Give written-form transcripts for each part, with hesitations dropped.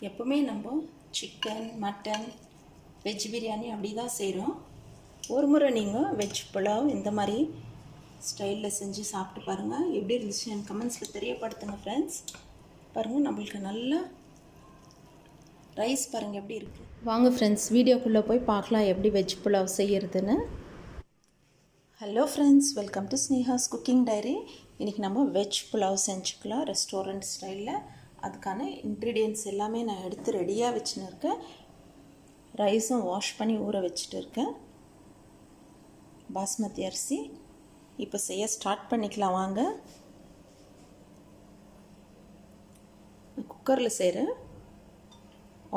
எப்போவுமே நம்ம chicken mutton veg biryani அப்படி தான் செய்கிறோம். ஒரு முறை நீங்கள் வெஜ் புலாவ் இந்த மாதிரி ஸ்டைலில் செஞ்சு சாப்பிட்டு பாருங்கள். எப்படி இருந்துச்சு எனக்கு கமெண்ட்ஸில் தெரியப்படுத்துங்க ஃப்ரெண்ட்ஸ். பாருங்கள் நம்மளுக்கு நல்லா ரைஸ் பாருங்கள் எப்படி இருக்குது. வாங்க ஃப்ரெண்ட்ஸ் வீடியோக்குள்ளே போய் பார்க்கலாம் எப்படி வெஜ் புலாவ் செய்கிறதுன்னு. Hello friends, welcome to Sneha's cooking diary. இன்றைக்கி நம்ம வெஜ் புலாவ் செஞ்சுக்கலாம் ரெஸ்டாரண்ட் ஸ்டைலில். அதுக்கான இன்க்ரீடியன்ட்ஸ் எல்லாமே நான் எடுத்து ரெடியாக வச்சுன்னு இருக்கேன். ரைஸும் வாஷ் பண்ணி ஊற வச்சுட்டு இருக்கேன். பாஸ்மதி அரிசி. இப்போ செய்ய ஸ்டார்ட் பண்ணிக்கலாம் வாங்க. குக்கரில் செய்கிறேன்.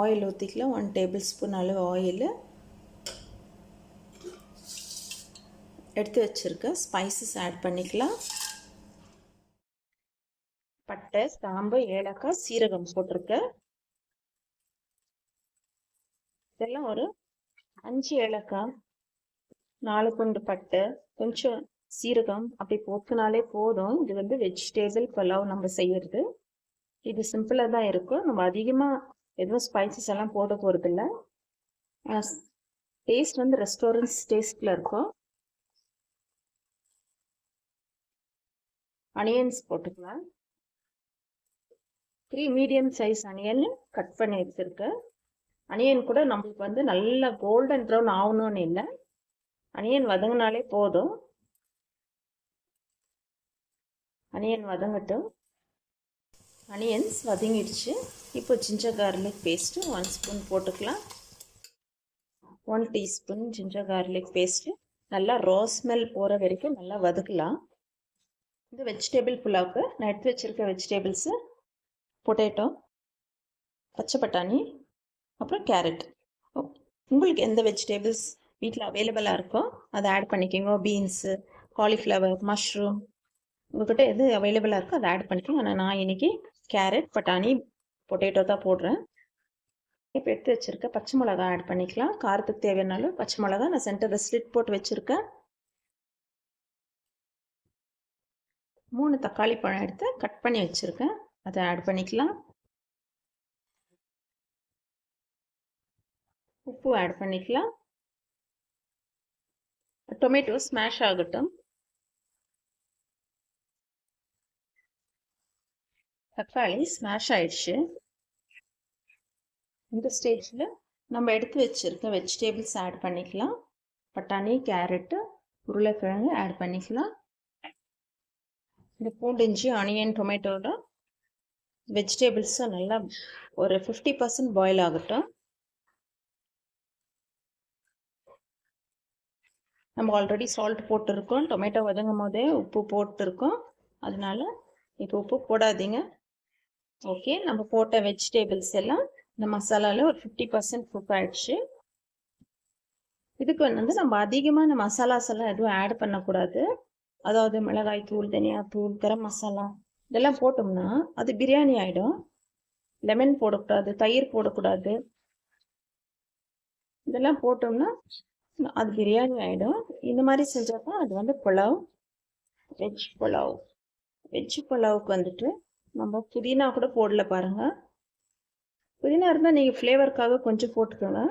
ஆயில் ஊற்றிக்கலாம். 1 டேபிள் ஸ்பூன் அளவு ஆயில் எடுத்து வச்சுருக்கேன். ஸ்பைசஸ் ஆட் பண்ணிக்கலாம். பட்டை, கிராம்பு, ஏலக்காய், சீரகம் போட்டிருக்கேன். இதெல்லாம் ஒரு 5 ஏலக்காய், 4 துண்டு பட்டை, கொஞ்சம் சீரகம் அப்படி போட்டுனாலே போதும். இது வந்து வெஜிடேபிள் புலாவ் நம்ம செய்யறது. இது சிம்பிளாக தான் இருக்கும். நம்ம அதிகமாக எதுவும் ஸ்பைசஸ் எல்லாம் போட போகிறதில்ல. டேஸ்ட் வந்து ரெஸ்டாரண்ட்ஸ் டேஸ்ட்டில் இருக்கும். அனியன்ஸ் போட்டுக்கலாம். 3 மீடியம் சைஸ் அனியன் கட் பண்ணி வச்சுருக்கேன். அனியன் கூட நம்மளுக்கு வந்து நல்லா கோல்டன் ப்ரௌன் ஆகணும்னு இல்லை, அனியன் வதங்கினாலே போதும். அனியன் வதங்கட்டும். அனியன்ஸ் வதங்கிடுச்சு. இப்போ ஜிஞ்சர் கார்லிக் பேஸ்ட்டு 1 ஸ்பூன் போட்டுக்கலாம். 1 டீஸ்பூன் ஜிஞ்சர் கார்லிக் பேஸ்ட்டு நல்லா ரா ஸ்மெல் போகிற வரைக்கும் நல்லா வதக்கலாம். இந்த வெஜிடேபிள் புலாவுக்கு நான் எடுத்து வச்சுருக்க வெஜிடேபிள்ஸு பொட்டேட்டோ, பச்சை பட்டாணி, அப்புறம் கேரட். உங்களுக்கு எந்த வெஜிடேபிள்ஸ் வீட்டில் அவைலபிளாக இருக்கோ அதை ஆட் பண்ணிக்கோங்க. பீன்ஸு, காலிஃப்ளவர், மஷ்ரூம், உங்கள்கிட்ட எது அவைலபிளாக இருக்கோ அதை ஆட் பண்ணிக்கோங்க. ஆனால் நான் இன்றைக்கி கேரட், பட்டாணி, பொட்டேட்டோ தான் போடுறேன். இப்போ எடுத்து வச்சுருக்கேன். பச்சை மிளகா ஆட் பண்ணிக்கலாம். காரத்துக்கு தேவையானாலும் பச்சை மிளகா நான் சென்டரில் ஸ்லிட் போட்டு வச்சுருக்கேன். 3 தக்காளி பழம் எடுத்து கட் பண்ணி வச்சுருக்கேன், அதை ஆட் பண்ணிக்கலாம். உப்பு ஆட் பண்ணிக்கலாம். டொமேட்டோ ஸ்மாஷ் ஆகட்டும். தக்காளி ஸ்மாஷ் ஆயிடுச்சு. இந்த ஸ்டேஜில் நம்ம எடுத்து வச்சுருக்க வெஜிடேபிள்ஸ் ஆட் பண்ணிக்கலாம். பட்டாணி, கேரட்டு, உருளைக்கிழங்கு ஆட் பண்ணிக்கலாம். இந்த பூண்டு, இஞ்சி, ஆனியன், டொமேட்டோட வெஜிடேபிள்ஸும் நல்லா ஒரு 50% பாயில் ஆகட்டும். நம்ம ஆல்ரெடி சால்ட் போட்டிருக்கோம். டொமேட்டோ வதங்கும் போதே உப்பு போட்டிருக்கோம், அதனால இப்போ உப்பு போடாதீங்க. ஓகே, நம்ம போட்ட வெஜிடேபிள்ஸ் எல்லாம் இந்த மசாலாவில் ஒரு 50% குக் ஆகிடுச்சு. இதுக்கு வந்து நம்ம அதிகமான மசாலாஸ் எல்லாம் எதுவும் ஆட் பண்ணக்கூடாது. அதாவது மிளகாய் தூள், தனியாத்தூள், கரம் மசாலா இதெல்லாம் போட்டோம்னா அது பிரியாணி ஆகிடும். லெமன் போடக்கூடாது, தயிர் போடக்கூடாது. இதெல்லாம் போட்டோம்னா அது பிரியாணி ஆகிடும். இந்த மாதிரி செஞ்சால் தான் அது வந்து புலாவ், வெஜ் புலாவ். வெஜ் புலாவுக்கு வந்துட்டு நம்ம புதினா கூட போடல பாருங்கள். புதினா இருந்தால் நீங்கள் ஃப்ளேவருக்காக கொஞ்சம் போட்டுக்கோங்க.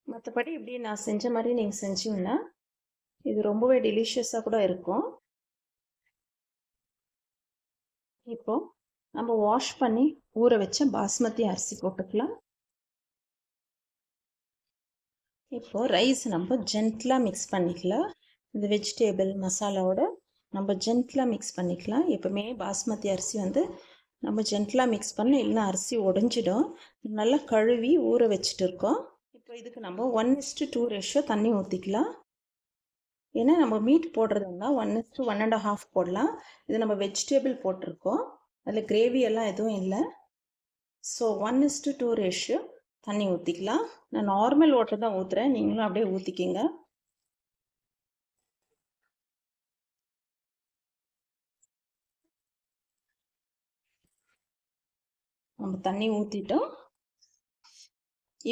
மற்றபடி இப்படி நான் செஞ்ச மாதிரி நீங்கள் செஞ்சீங்கன்னா இது ரொம்பவே டெலிஷியஸாக கூட இருக்கும். இப்போ நம்ம வாஷ் பண்ணி ஊற வச்ச பாஸ்மதி அரிசி போட்டுக்கலாம். இப்போ ரைஸ் நம்ம ஜென்ட்லாக மிக்ஸ் பண்ணிக்கலாம். இந்த வெஜிடேபிள் மசாலாவோட நம்ம ஜென்ட்லாக மிக்ஸ் பண்ணிக்கலாம். எப்பவுமே பாஸ்மதி அரிசி வந்து நம்ம ஜென்ட்லாக மிக்ஸ் பண்ண, இல்லைன்னா அரிசி உடஞ்சிடும். நல்லா கழுவி ஊற வச்சுட்டு இருக்கோம். இப்போ இதுக்கு நம்ம 1:2 ரேஷியோ தண்ணி ஊற்றிக்கலாம். ஏன்னா நம்ம மீட் போடுறதுன்னா 1:1.5 போடலாம். இது நம்ம வெஜிடேபிள் போட்டிருக்கோம், அதில் கிரேவி எல்லாம் எதுவும் இல்லை. ஸோ 1:2 ரேஷியோ தண்ணி ஊற்றிக்கலாம். நான் நார்மல் வாட்டர் தான் ஊற்றுறேன், நீங்களும் அப்படியே ஊற்றிக்கிங்க. நம்ம தண்ணி ஊற்றிட்டோம்.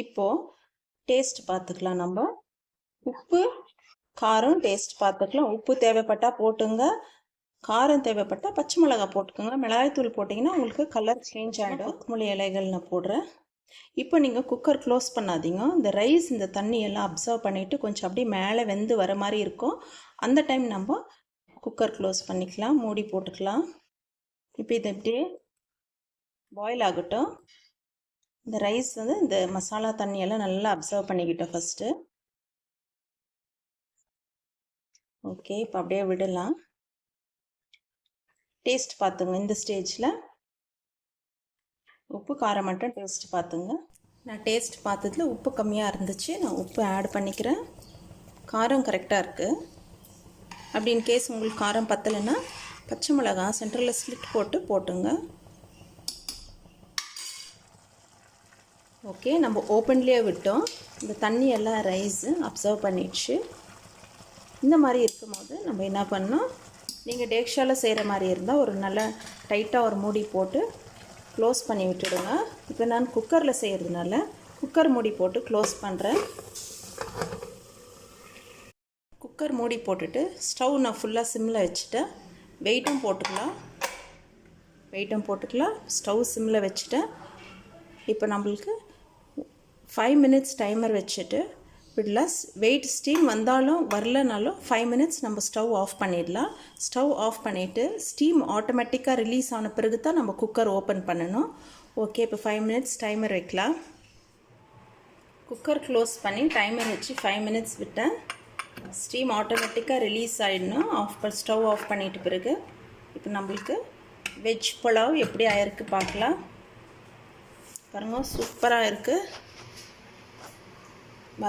இப்போது டேஸ்ட் பார்த்துக்கலாம். நம்ம உப்பு, காரம் டேஸ்ட் பார்த்துக்கலாம். உப்பு தேவைப்பட்டால் போட்டுங்க, காரம் தேவைப்பட்டால் பச்சை மிளகாய் போட்டுக்கோங்க. மிளகாய்த்தூள் போட்டிங்கன்னா உங்களுக்கு கலர் சேஞ்ச் ஆகிடும். கொத்தமல்லி இலைகள் நான் போடுறேன். இப்போ நீங்கள் குக்கர் க்ளோஸ் பண்ணாதீங்க. இந்த ரைஸ் இந்த தண்ணியெல்லாம் அப்சர்வ் பண்ணிவிட்டு கொஞ்சம் அப்படியே மேலே வெந்து வர மாதிரி இருக்கும். அந்த டைம் நம்ம குக்கர் க்ளோஸ் பண்ணிக்கலாம், மூடி போட்டுக்கலாம். இப்போ இது அப்படியே பாயில் ஆகட்டும். இந்த ரைஸ் வந்து இந்த மசாலா தண்ணியெல்லாம் நல்லா அப்சர்வ் பண்ணிக்கிட்டோம் ஃபஸ்ட்டு. ஓகே, இப்போ அப்படியே விடலாம். டேஸ்ட் பார்த்துங்க. இந்த ஸ்டேஜில் உப்பு காரம் மட்டும் டேஸ்ட் பார்த்துங்க. நான் டேஸ்ட் பார்த்ததில் உப்பு கம்மியாக இருந்துச்சு, நான் உப்பு ஆட் பண்ணிக்கிறேன். காரம் கரெக்டாக இருக்குது. அப்படி இன் கேஸ் உங்களுக்கு காரம் பத்தலைன்னா பச்சை மிளகாய் சென்டரில் ஸ்லிட் போட்டுங்க. ஓகே, நம்ம ஓப்பன்லேயே விட்டோம். இந்த தண்ணி எல்லாம் ரைஸு அப்சர்வ் பண்ணிடுச்சு. இந்த மாதிரி இருக்கும்போது நம்ம என்ன பண்ணோம், நீங்கள் டேக்ஷாவில் செய்கிற மாதிரி இருந்தால் ஒரு நல்ல டைட்டாக ஒரு மூடி போட்டு க்ளோஸ் பண்ணி விட்டுடுங்க. இப்போ நான் குக்கரில் செய்கிறதுனால குக்கர் மூடி போட்டு க்ளோஸ் பண்ணுறேன். குக்கர் மூடி போட்டுட்டு ஸ்டவ் நான் ஃபுல்லாக சிம்மில் வச்சுட்டேன். வெயிட்டும் போட்டுக்கலாம். ஸ்டவ் சிம்மில் வச்சுட்டேன். இப்போ நம்மளுக்கு 5 minutes டைமர் வச்சுட்டு விடலாம். வெயிட் ஸ்டீம் வந்தாலும் வரலனாலும் 5 minutes நம்ம ஸ்டவ் ஆஃப் பண்ணிடலாம். ஸ்டவ் ஆஃப் பண்ணிவிட்டு ஸ்டீம் ஆட்டோமேட்டிக்காக ரிலீஸ் ஆன பிறகு தான் நம்ம குக்கர் ஓப்பன் பண்ணணும். ஓகே, இப்போ 5 minutes டைமர் வைக்கலாம். குக்கர் க்ளோஸ் பண்ணி டைமர் வச்சு 5 minutes விட்டேன். ஸ்டீம் ஆட்டோமேட்டிக்காக ரிலீஸ் ஆகிடணும் ஸ்டவ் ஆஃப் பண்ணிட்டு பிறகு. இப்போ நம்மளுக்கு வெஜ் புலாவ் எப்படி ஆயிருக்கு பார்க்கலாம். பாருங்கள், சூப்பராக இருக்குது.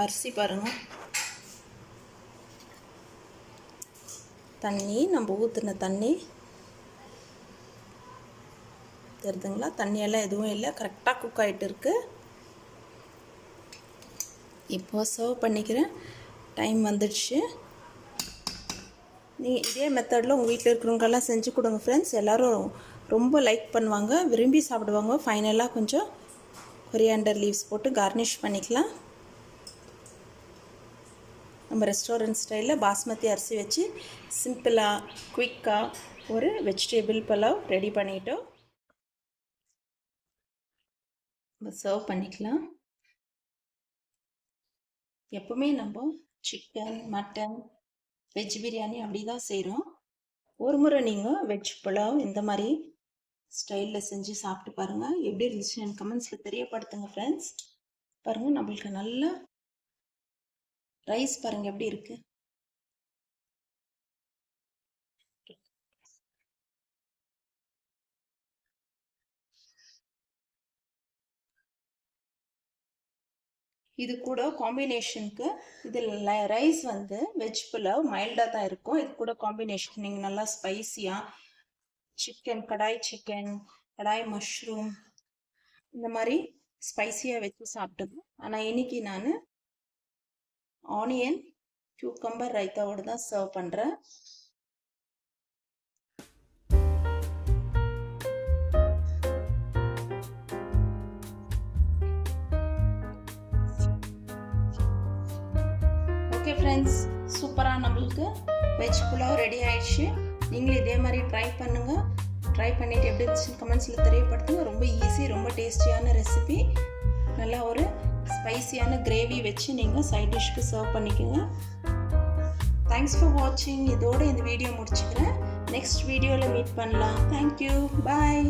அரிசி பாருங்கள், தண்ணி நம்ம ஊற்றின தண்ணி தெரியுதுங்களா? தண்ணியெல்லாம் எதுவும் இல்லை, கரெக்டாக குக் ஆகிட்டு இருக்குது. இப்போ சர்வ் பண்ணிக்கிறேன். டைம் வந்துடுச்சு. நீங்கள் இதே மெத்தடில் உங்கள் வீட்டில் இருக்கிறவங்கெல்லாம் செஞ்சு கொடுங்க ஃப்ரெண்ட்ஸ். எல்லோரும் ரொம்ப லைக் பண்ணுவாங்க, விரும்பி சாப்பிடுவாங்க. ஃபைனலாக கொஞ்சம் கொரியாண்டர் லீவ்ஸ் போட்டு கார்னிஷ் பண்ணிக்கலாம். நம்ம ரெஸ்டாரண்ட் ஸ்டைலில் பாஸ்மதி அரிசி வச்சு சிம்பிளாக குயிக்காக ஒரு வெஜிடபிள் புலாவ் ரெடி பண்ணிட்டோம். நம்ம சர்வ் பண்ணிக்கலாம். எப்பவுமே நம்ம சிக்கன், மட்டன், வெஜ் பிரியாணி அப்படி தான் செய்கிறோம். ஒரு முறை நீங்கள் வெஜ் புலாவ் இந்த மாதிரி ஸ்டைலில் செஞ்சு சாப்பிட்டு பாருங்கள். எப்படி இருந்துச்சு எனக்கு கமெண்ட்ஸில் தெரியப்படுத்துங்க ஃப்ரெண்ட்ஸ். பாருங்கள், நம்மளுக்கு நல்லா ரைஸ் பாருங்கள் எப்படி இருக்குது. இது கூட காம்பினேஷனுக்கு இதில் ரைஸ் வந்து வெஜ் புலாவ் மைல்டாக தான் இருக்கும். இது கூட காம்பினேஷன் நீங்கள் நல்லா ஸ்பைஸியாக சிக்கன், கடாய் மஷ்ரூம் இந்த மாதிரி ஸ்பைஸியாக வச்சு சாப்பிட்டுது. ஆனால் இன்னைக்கு நான் ஆனியன் கியூக்கம்பர் ரைத்தாவோடு தான் சர்வ் பண்ணுறேன். ஓகே ஃப்ரெண்ட்ஸ், சூப்பராக நம்மளுக்கு வெஜ் புலாவ் ரெடி ஆயிடுச்சு. நீங்களும் இதே மாதிரி ட்ரை பண்ணுங்கள். ட்ரை பண்ணிவிட்டு எப்படி இருந்துச்சுன்னு கமெண்ட்ஸில் தெரியப்படுத்துங்க. ரொம்ப ஈஸி, ரொம்ப டேஸ்டியான ரெசிபி. நல்லா ஒரு ஸ்பைசியான கிரேவி வச்சு நீங்கள் சைட் டிஷ்க்கு சர்வ் பண்ணிக்கோங்க. தேங்க்ஸ் ஃபார் வாட்சிங். இதோடு இந்த வீடியோ முடிச்சுக்கிறேன். நெக்ஸ்ட் வீடியோவில் மீட் பண்ணலாம். தேங்க்யூ, பாய்.